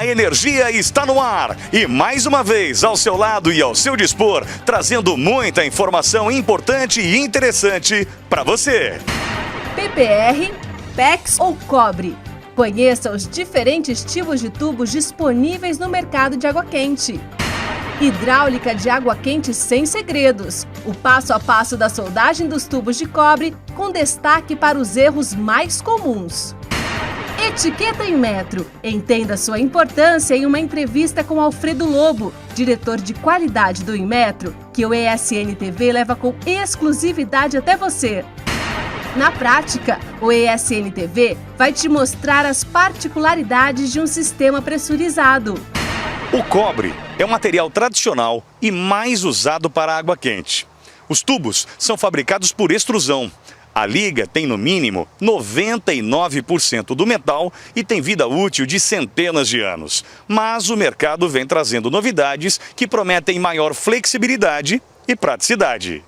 A energia está no ar e mais uma vez ao seu lado e ao seu dispor, trazendo muita informação importante e interessante para você. PPR, PEX ou cobre? Conheça os diferentes tipos de tubos disponíveis no mercado de água quente. Hidráulica de água quente sem segredos. O passo a passo da soldagem dos tubos de cobre, com destaque para os erros mais comuns. Etiqueta em metro. Entenda sua importância em uma entrevista com Alfredo Lobo, diretor de qualidade do Inmetro, que o ESN TV leva com exclusividade até você. Na prática, o ESN TV vai te mostrar as particularidades de um sistema pressurizado. O cobre é um material tradicional e mais usado para água quente. Os tubos são fabricados por extrusão. A liga tem no mínimo 99% do metal e tem vida útil de centenas de anos. Mas o mercado vem trazendo novidades que prometem maior flexibilidade e praticidade.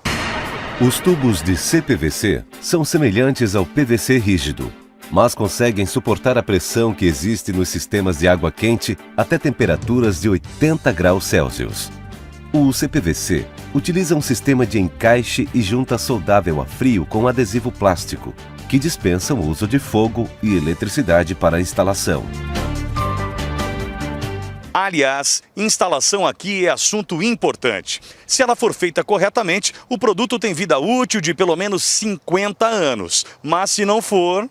Os tubos de CPVC são semelhantes ao PVC rígido, mas conseguem suportar a pressão que existe nos sistemas de água quente até temperaturas de 80 graus Celsius. O CPVC utiliza um sistema de encaixe e junta soldável a frio com adesivo plástico, que dispensa o uso de fogo e eletricidade para a instalação. Aliás, instalação aqui é assunto importante. Se ela for feita corretamente, o produto tem vida útil de pelo menos 50 anos. Mas se não for...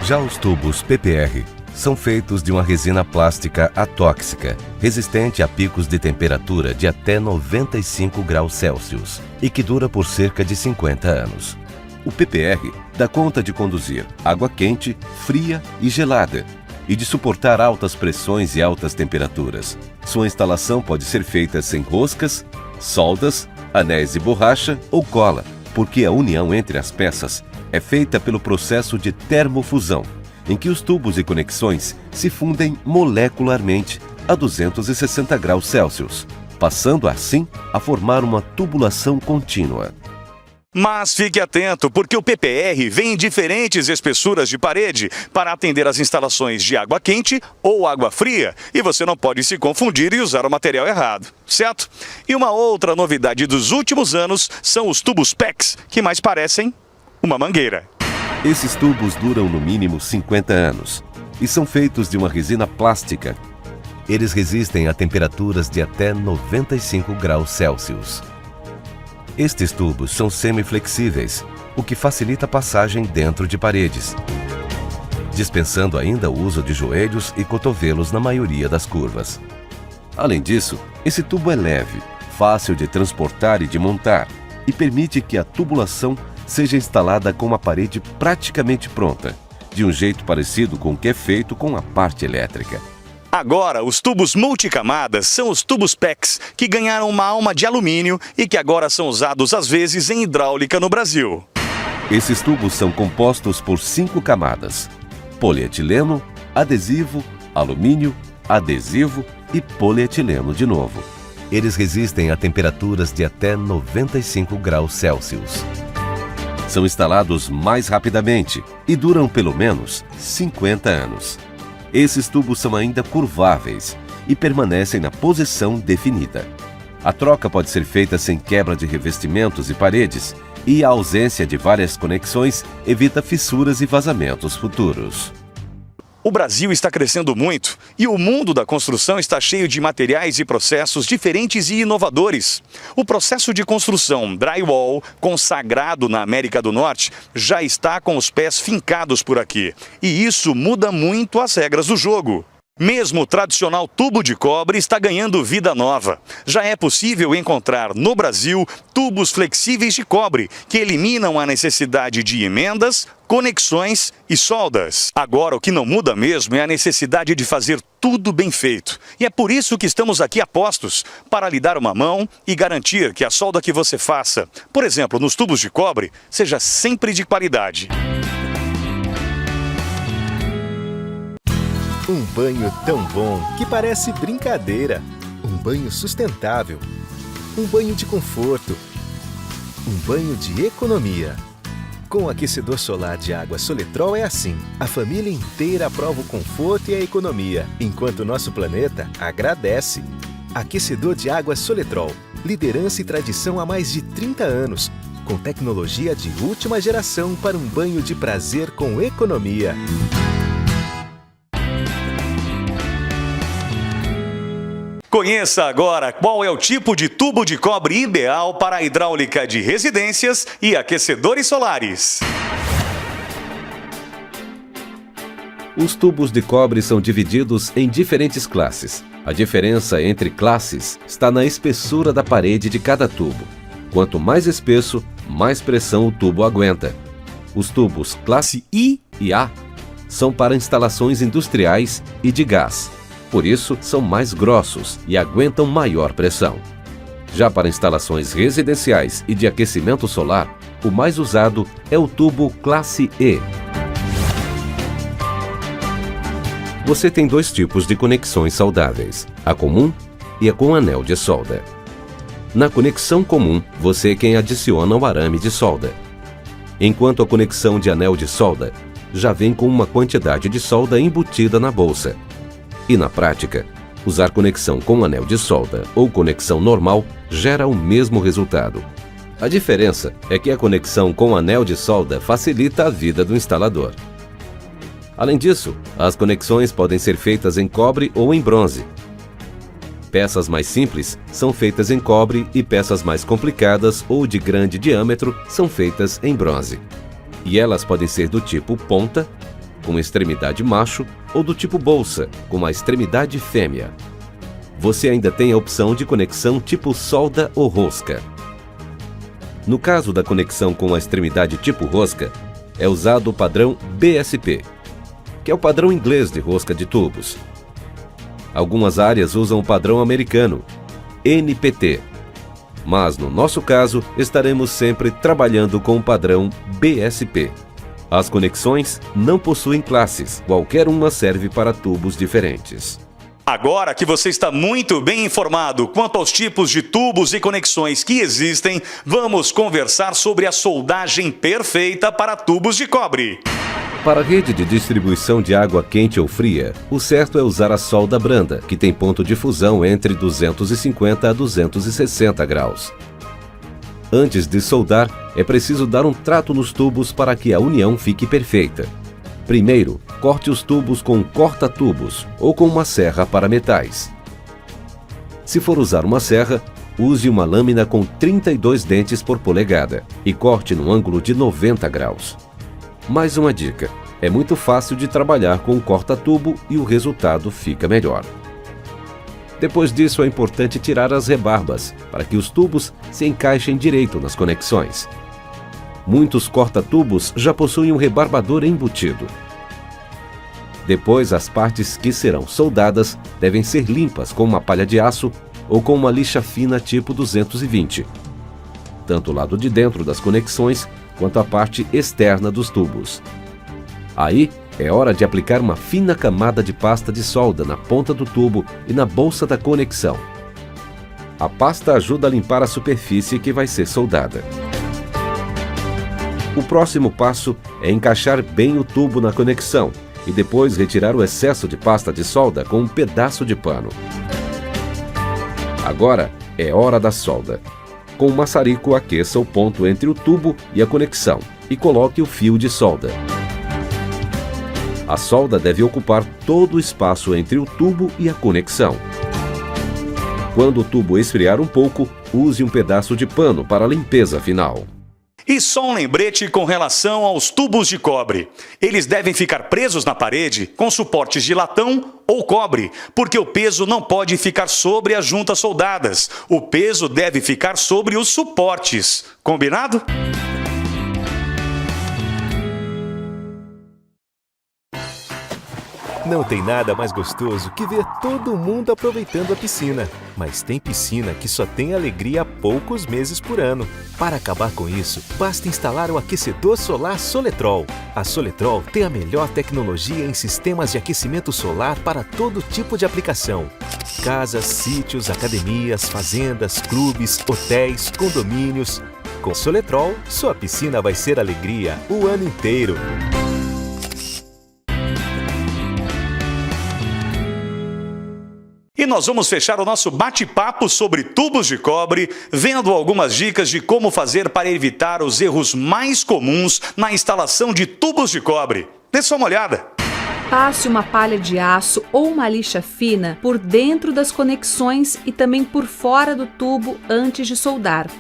Já os tubos PPR são feitos de uma resina plástica atóxica, resistente a picos de temperatura de até 95 graus Celsius e que dura por cerca de 50 anos. O PPR dá conta de conduzir água quente, fria e gelada, e de suportar altas pressões e altas temperaturas. Sua instalação pode ser feita sem roscas, soldas, anéis de borracha ou cola, porque a união entre as peças é feita pelo processo de termofusão, em que os tubos e conexões se fundem molecularmente a 260 graus Celsius, passando assim a formar uma tubulação contínua. Mas fique atento, porque o PPR vem em diferentes espessuras de parede para atender às instalações de água quente ou água fria, e você não pode se confundir e usar o material errado, certo? E uma outra novidade dos últimos anos são os tubos PEX, que mais parecem uma mangueira. Esses tubos duram no mínimo 50 anos e são feitos de uma resina plástica. Eles resistem a temperaturas de até 95 graus Celsius. Estes tubos são semiflexíveis, o que facilita a passagem dentro de paredes, dispensando ainda o uso de joelhos e cotovelos na maioria das curvas. Além disso, esse tubo é leve, fácil de transportar e de montar, e permite que a tubulação seja instalada com uma parede praticamente pronta, de um jeito parecido com o que é feito com a parte elétrica. Agora, os tubos multicamadas são os tubos PEX, que ganharam uma alma de alumínio e que agora são usados às vezes em hidráulica no Brasil. Esses tubos são compostos por 5 camadas: polietileno, adesivo, alumínio, adesivo e polietileno de novo. Eles resistem a temperaturas de até 95 graus Celsius. São instalados mais rapidamente e duram pelo menos 50 anos. Esses tubos são ainda curváveis e permanecem na posição definida. A troca pode ser feita sem quebra de revestimentos e paredes, e a ausência de várias conexões evita fissuras e vazamentos futuros. O Brasil está crescendo muito e o mundo da construção está cheio de materiais e processos diferentes e inovadores. O processo de construção drywall, consagrado na América do Norte, já está com os pés fincados por aqui. E isso muda muito as regras do jogo. Mesmo o tradicional tubo de cobre está ganhando vida nova. Já é possível encontrar no Brasil tubos flexíveis de cobre, que eliminam a necessidade de emendas, conexões e soldas. Agora, o que não muda mesmo é a necessidade de fazer tudo bem feito. E é por isso que estamos aqui a postos, para lhe dar uma mão e garantir que a solda que você faça, por exemplo, nos tubos de cobre, seja sempre de qualidade. Um banho tão bom que parece brincadeira. Um banho sustentável. Um banho de conforto. Um banho de economia. Com o aquecedor solar de água Soletrol é assim. A família inteira aprova o conforto e a economia, enquanto o nosso planeta agradece. Aquecedor de água Soletrol. Liderança e tradição há mais de 30 anos. Com tecnologia de última geração para um banho de prazer com economia. Conheça agora qual é o tipo de tubo de cobre ideal para a hidráulica de residências e aquecedores solares. Os tubos de cobre são divididos em diferentes classes. A diferença entre classes está na espessura da parede de cada tubo. Quanto mais espesso, mais pressão o tubo aguenta. Os tubos classe I e A são para instalações industriais e de gás. Por isso, são mais grossos e aguentam maior pressão. Já para instalações residenciais e de aquecimento solar, o mais usado é o tubo classe E. Você tem dois tipos de conexões saudáveis, a comum e a com anel de solda. Na conexão comum, você é quem adiciona o arame de solda. Enquanto a conexão de anel de solda já vem com uma quantidade de solda embutida na bolsa. E na prática, usar conexão com anel de solda ou conexão normal gera o mesmo resultado. A diferença é que a conexão com anel de solda facilita a vida do instalador. Além disso, as conexões podem ser feitas em cobre ou em bronze. Peças mais simples são feitas em cobre e peças mais complicadas ou de grande diâmetro são feitas em bronze. E elas podem ser do tipo ponta, com extremidade macho, ou do tipo bolsa, com a extremidade fêmea. Você ainda tem a opção de conexão tipo solda ou rosca. No caso da conexão com a extremidade tipo rosca, é usado o padrão BSP, que é o padrão inglês de rosca de tubos. Algumas áreas usam o padrão americano, NPT, mas no nosso caso estaremos sempre trabalhando com o padrão BSP. As conexões não possuem classes, qualquer uma serve para tubos diferentes. Agora que você está muito bem informado quanto aos tipos de tubos e conexões que existem, vamos conversar sobre a soldagem perfeita para tubos de cobre. Para a rede de distribuição de água quente ou fria, o certo é usar a solda branda, que tem ponto de fusão entre 250 a 260 graus. Antes de soldar, é preciso dar um trato nos tubos para que a união fique perfeita. Primeiro, corte os tubos com um corta-tubos ou com uma serra para metais. Se for usar uma serra, use uma lâmina com 32 dentes por polegada e corte no ângulo de 90 graus. Mais uma dica, é muito fácil de trabalhar com um corta-tubo e o resultado fica melhor. Depois disso, é importante tirar as rebarbas, para que os tubos se encaixem direito nas conexões. Muitos corta-tubos já possuem um rebarbador embutido. Depois, as partes que serão soldadas devem ser limpas com uma palha de aço ou com uma lixa fina tipo 220. Tanto o lado de dentro das conexões, quanto a parte externa dos tubos. Aí, é hora de aplicar uma fina camada de pasta de solda na ponta do tubo e na bolsa da conexão. A pasta ajuda a limpar a superfície que vai ser soldada. O próximo passo é encaixar bem o tubo na conexão e depois retirar o excesso de pasta de solda com um pedaço de pano. Agora é hora da solda. Com o maçarico, aqueça o ponto entre o tubo e a conexão e coloque o fio de solda. A solda deve ocupar todo o espaço entre o tubo e a conexão. Quando o tubo esfriar um pouco, use um pedaço de pano para a limpeza final. E só um lembrete com relação aos tubos de cobre. Eles devem ficar presos na parede com suportes de latão ou cobre, porque o peso não pode ficar sobre as juntas soldadas. O peso deve ficar sobre os suportes. Combinado? Não tem nada mais gostoso que ver todo mundo aproveitando a piscina. Mas tem piscina que só tem alegria há poucos meses por ano. Para acabar com isso, basta instalar o aquecedor solar Soletrol. A Soletrol tem a melhor tecnologia em sistemas de aquecimento solar para todo tipo de aplicação. Casas, sítios, academias, fazendas, clubes, hotéis, condomínios. Com Soletrol, sua piscina vai ser alegria o ano inteiro. E nós vamos fechar o nosso bate-papo sobre tubos de cobre, vendo algumas dicas de como fazer para evitar os erros mais comuns na instalação de tubos de cobre. Dê só uma olhada. Passe uma palha de aço ou uma lixa fina por dentro das conexões e também por fora do tubo antes de soldar.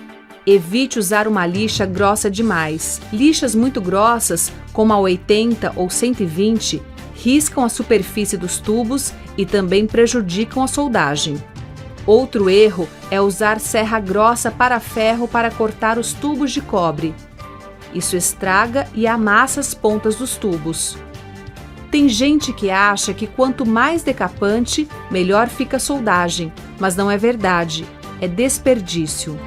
Evite usar uma lixa grossa demais. Lixas muito grossas, como a 80 ou 120, riscam a superfície dos tubos e também prejudicam a soldagem. Outro erro é usar serra grossa para ferro para cortar os tubos de cobre. Isso estraga e amassa as pontas dos tubos. Tem gente que acha que quanto mais decapante, melhor fica a soldagem, mas não é verdade, é desperdício.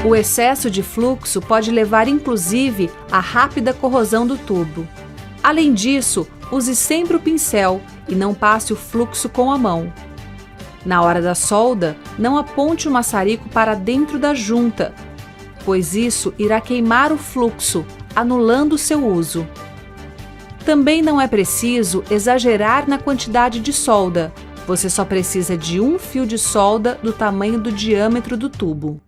O excesso de fluxo pode levar inclusive à rápida corrosão do tubo. Além disso, use sempre o pincel e não passe o fluxo com a mão. Na hora da solda, não aponte o maçarico para dentro da junta, pois isso irá queimar o fluxo, anulando o seu uso. Também não é preciso exagerar na quantidade de solda. Você só precisa de um fio de solda do tamanho do diâmetro do tubo.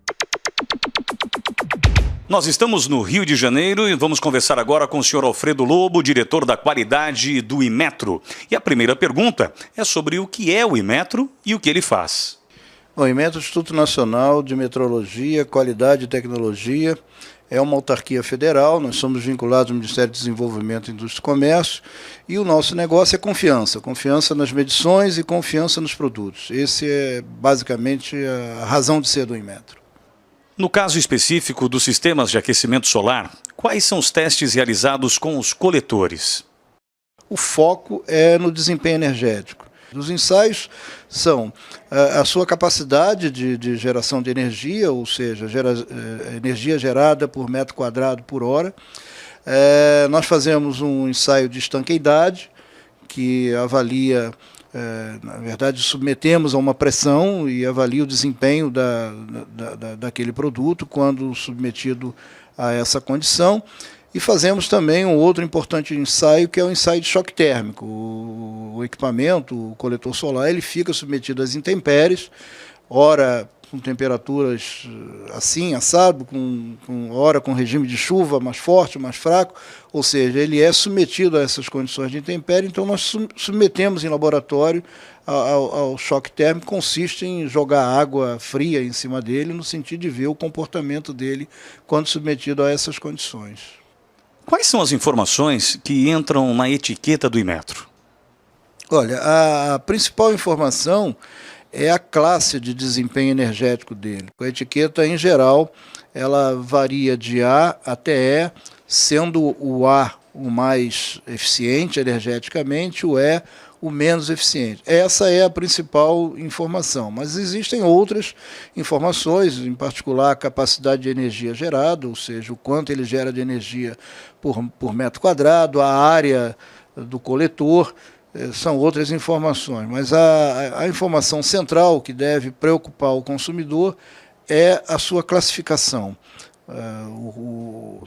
Nós estamos no Rio de Janeiro e vamos conversar agora com o senhor Alfredo Lobo, diretor da qualidade do Inmetro. E a primeira pergunta é sobre o que é o Inmetro e o que ele faz. O Inmetro, Instituto Nacional de Metrologia, Qualidade e Tecnologia, é uma autarquia federal, nós somos vinculados ao Ministério do Desenvolvimento, Indústria e Comércio, e o nosso negócio é confiança, confiança nas medições e confiança nos produtos. Esse é basicamente a razão de ser do Inmetro. No caso específico dos sistemas de aquecimento solar, quais são os testes realizados com os coletores? O foco é no desempenho energético. Os ensaios são a sua capacidade de geração de energia, ou seja, energia gerada por metro quadrado por hora. Nós fazemos um ensaio de estanqueidade, que avalia, na verdade, submetemos a uma pressão e avalia o desempenho daquele produto quando submetido a essa condição. E fazemos também um outro importante ensaio, que é o ensaio de choque térmico. O equipamento, o coletor solar, ele fica submetido às intempéries, ora com temperaturas assim, assado, ora com regime de chuva mais forte, mais fraco, ou seja, ele é submetido a essas condições de intempérie, então nós submetemos em laboratório ao choque térmico, consiste em jogar água fria em cima dele, no sentido de ver o comportamento dele quando submetido a essas condições. Quais são as informações que entram na etiqueta do Inmetro? Olha, a principal informação é a classe de desempenho energético dele. A etiqueta, em geral, ela varia de A até E, sendo o A o mais eficiente energeticamente, o E o menos eficiente. Essa é a principal informação, mas existem outras informações, em particular a capacidade de energia gerada, ou seja, o quanto ele gera de energia por metro quadrado, a área do coletor, são outras informações. Mas a informação central que deve preocupar o consumidor é a sua classificação.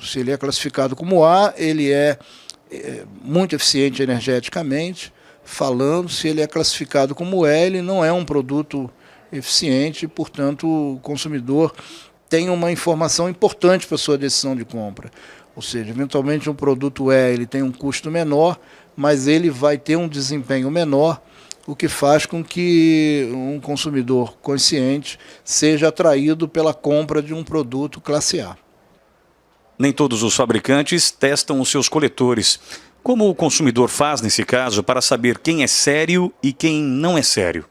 Se ele é classificado como A, ele é muito eficiente energeticamente, falando. Se ele é classificado como E, ele não é um produto eficiente, portanto o consumidor tem uma informação importante para a sua decisão de compra. Ou seja, eventualmente um produto E ele tem um custo menor, mas ele vai ter um desempenho menor, o que faz com que um consumidor consciente seja atraído pela compra de um produto classe A. Nem todos os fabricantes testam os seus coletores. Como o consumidor faz, nesse caso, para saber quem é sério e quem não é sério?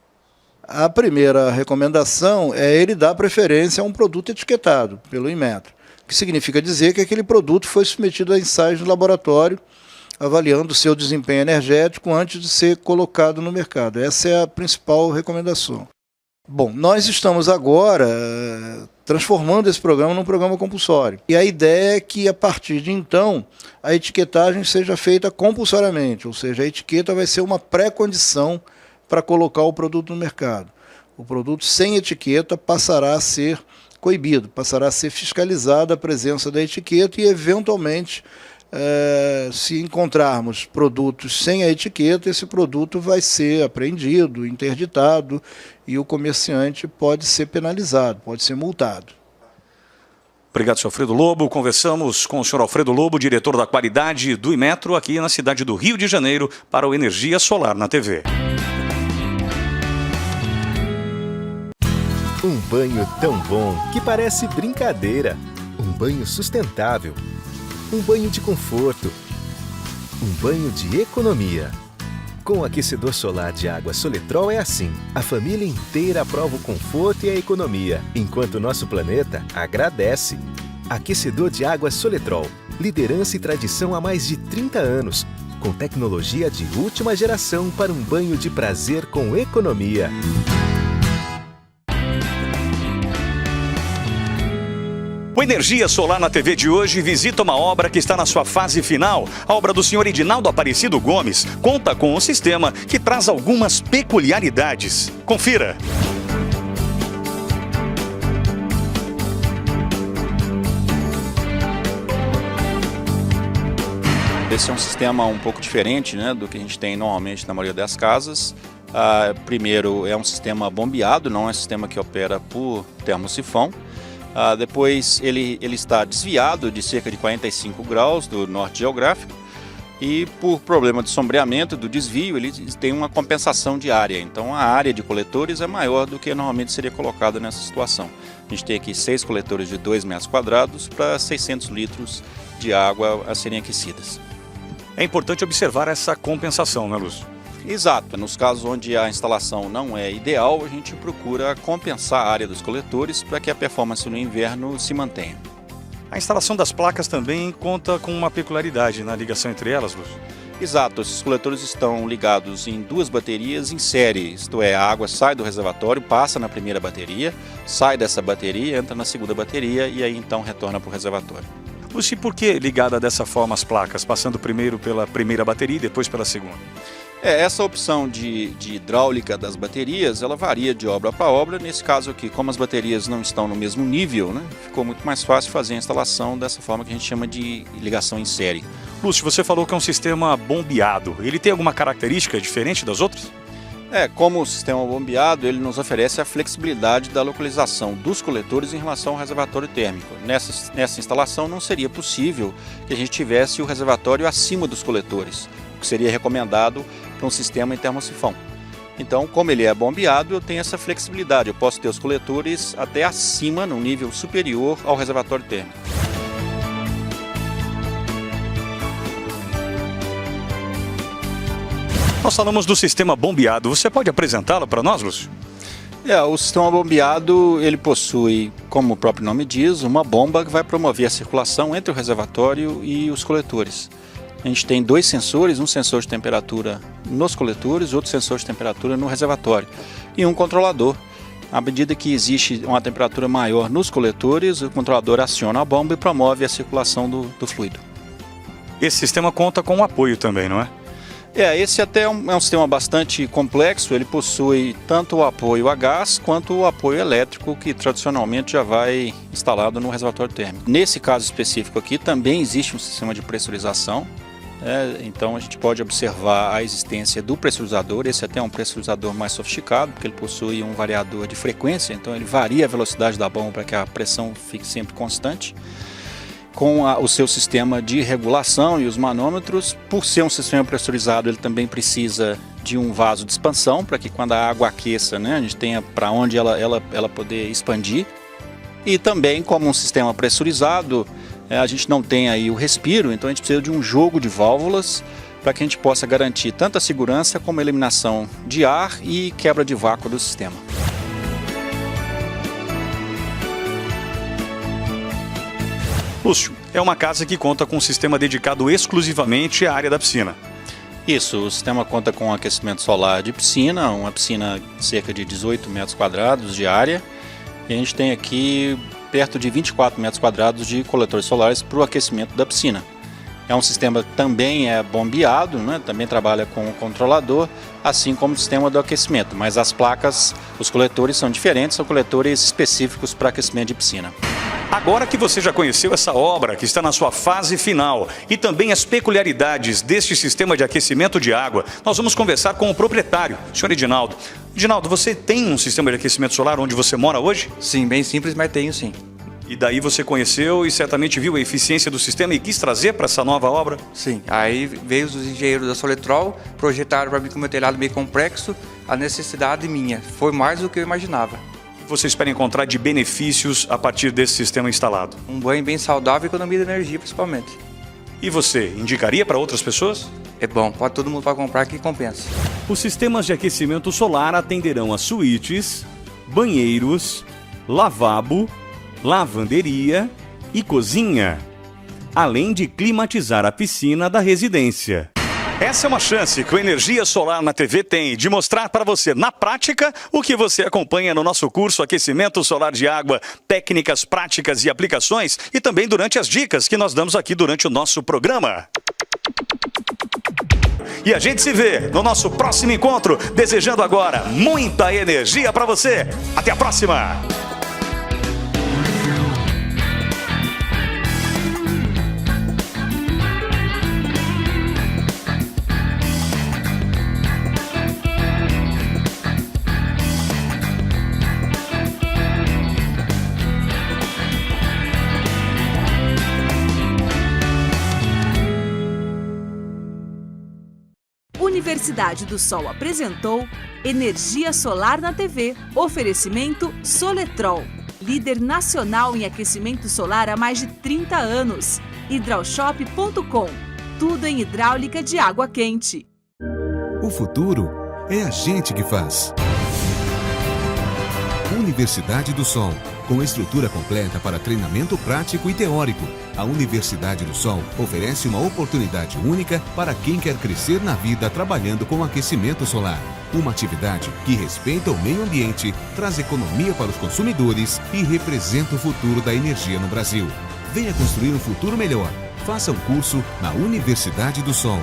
A primeira recomendação é ele dar preferência a um produto etiquetado pelo Inmetro, que significa dizer que aquele produto foi submetido a ensaios no laboratório, avaliando o seu desempenho energético antes de ser colocado no mercado. Essa é a principal recomendação. Bom, nós estamos agora transformando esse programa num programa compulsório. E a ideia é que, a partir de então, a etiquetagem seja feita compulsoriamente, ou seja, a etiqueta vai ser uma pré-condição para colocar o produto no mercado. O produto sem etiqueta passará a ser coibido, passará a ser fiscalizada a presença da etiqueta e, eventualmente, se encontrarmos produtos sem a etiqueta, esse produto vai ser apreendido, interditado e o comerciante pode ser penalizado, pode ser multado. Obrigado, senhor Alfredo Lobo. Conversamos com o senhor Alfredo Lobo, diretor da qualidade do Inmetro, aqui na cidade do Rio de Janeiro, para o Energia Solar na TV. Um banho tão bom que parece brincadeira. Um banho sustentável. Um banho de conforto. Um banho de economia. Com o aquecedor solar de água Soletrol é assim. A família inteira aprova o conforto e a economia, enquanto o nosso planeta agradece. Aquecedor de água Soletrol. Liderança e tradição há mais de 30 anos. Com tecnologia de última geração para um banho de prazer com economia. O Energia Solar na TV de hoje visita uma obra que está na sua fase final. A obra do senhor Edinaldo Aparecido Gomes conta com um sistema que traz algumas peculiaridades. Confira! Esse é um sistema um pouco diferente, né, do que a gente tem normalmente na maioria das casas. Primeiro, é um sistema bombeado, não é um sistema que opera por termosifão. Depois ele está desviado de cerca de 45 graus do norte geográfico e por problema de sombreamento do desvio ele tem uma compensação de área, então a área de coletores é maior do que normalmente seria colocada nessa situação. A gente tem aqui 6 coletores de 2 metros quadrados para 600 litros de água a serem aquecidas. É importante observar essa compensação, né, Lúcio? Exato. Nos casos onde a instalação não é ideal, a gente procura compensar a área dos coletores para que a performance no inverno se mantenha. A instalação das placas também conta com uma peculiaridade na ligação entre elas, Lúcio? Exato. Esses coletores estão ligados em 2 baterias em série, isto é, a água sai do reservatório, passa na primeira bateria, sai dessa bateria, entra na segunda bateria e aí então retorna para o reservatório. Lúcio, e por que ligada dessa forma as placas, passando primeiro pela primeira bateria e depois pela segunda? Essa opção de hidráulica das baterias, ela varia de obra para obra. Nesse caso aqui, como as baterias não estão no mesmo nível, né, ficou muito mais fácil fazer a instalação dessa forma que a gente chama de ligação em série. Lúcio, você falou que é um sistema bombeado. Ele tem alguma característica diferente das outras? Como o sistema bombeado, ele nos oferece a flexibilidade da localização dos coletores em relação ao reservatório térmico. Nessa instalação não seria possível que a gente tivesse o reservatório acima dos coletores, o que seria recomendado para um sistema em termosifão. Então, como ele é bombeado, eu tenho essa flexibilidade. Eu posso ter os coletores até acima, num nível superior ao reservatório térmico. Nós falamos do sistema bombeado. Você pode apresentá-lo para nós, Lúcio? O sistema bombeado, ele possui, como o próprio nome diz, uma bomba que vai promover a circulação entre o reservatório e os coletores. A gente tem 2 sensores, um sensor de temperatura nos coletores, outro sensor de temperatura no reservatório e um controlador. À medida que existe uma temperatura maior nos coletores, o controlador aciona a bomba e promove a circulação do fluido. Esse sistema conta com um apoio também, não é? Esse até é um sistema bastante complexo. Ele possui tanto o apoio a gás quanto o apoio elétrico, que tradicionalmente já vai instalado no reservatório térmico. Nesse caso específico aqui também existe um sistema de pressurização. Então a gente pode observar a existência do pressurizador. Esse até é um pressurizador mais sofisticado, porque ele possui um variador de frequência, então ele varia a velocidade da bomba para que a pressão fique sempre constante. Com o seu sistema de regulação e os manômetros, por ser um sistema pressurizado, ele também precisa de um vaso de expansão, para que quando a água aqueça, né, a gente tenha para onde ela poder expandir. E também, como um sistema pressurizado, a gente não tem aí o respiro, então a gente precisa de um jogo de válvulas para que a gente possa garantir tanto a segurança como a eliminação de ar e quebra de vácuo do sistema. Lúcio, é uma casa que conta com um sistema dedicado exclusivamente à área da piscina. Isso, o sistema conta com aquecimento solar de piscina, uma piscina de cerca de 18 metros quadrados de área. E a gente tem aqui perto de 24 metros quadrados de coletores solares para o aquecimento da piscina. É um sistema que também é bombeado, né? Também trabalha com o controlador, assim como o sistema do aquecimento. Mas as placas, os coletores são diferentes, são coletores específicos para aquecimento de piscina. Agora que você já conheceu essa obra, que está na sua fase final, e também as peculiaridades deste sistema de aquecimento de água, nós vamos conversar com o proprietário, o senhor Edinaldo. Edinaldo, você tem um sistema de aquecimento solar onde você mora hoje? Sim, bem simples, mas tenho sim. E daí você conheceu e certamente viu a eficiência do sistema e quis trazer para essa nova obra? Sim, aí veio os engenheiros da Soletrol, projetaram para mim com o meu telhado meio complexo, a necessidade minha. Foi mais do que eu imaginava. O que você espera encontrar de benefícios a partir desse sistema instalado? Um banho bem saudável e economia de energia, principalmente. E você, indicaria para outras pessoas? É bom, pode todo mundo para comprar que compensa. Os sistemas de aquecimento solar atenderão a suítes, banheiros, lavabo, lavanderia e cozinha, além de climatizar a piscina da residência. Essa é uma chance que o Energia Solar na TV tem de mostrar para você, na prática, o que você acompanha no nosso curso Aquecimento Solar de Água, técnicas, práticas e aplicações, e também durante as dicas que nós damos aqui durante o nosso programa. E a gente se vê no nosso próximo encontro, desejando agora muita energia para você. Até a próxima! Universidade do Sol apresentou Energia Solar na TV. Oferecimento Soletrol, líder nacional em aquecimento solar há mais de 30 anos. Hidraushop.com, tudo em hidráulica de água quente. O futuro é a gente que faz. Universidade do Sol, com estrutura completa para treinamento prático e teórico. A Universidade do Sol oferece uma oportunidade única para quem quer crescer na vida trabalhando com aquecimento solar. Uma atividade que respeita o meio ambiente, traz economia para os consumidores e representa o futuro da energia no Brasil. Venha construir um futuro melhor. Faça um curso na Universidade do Sol.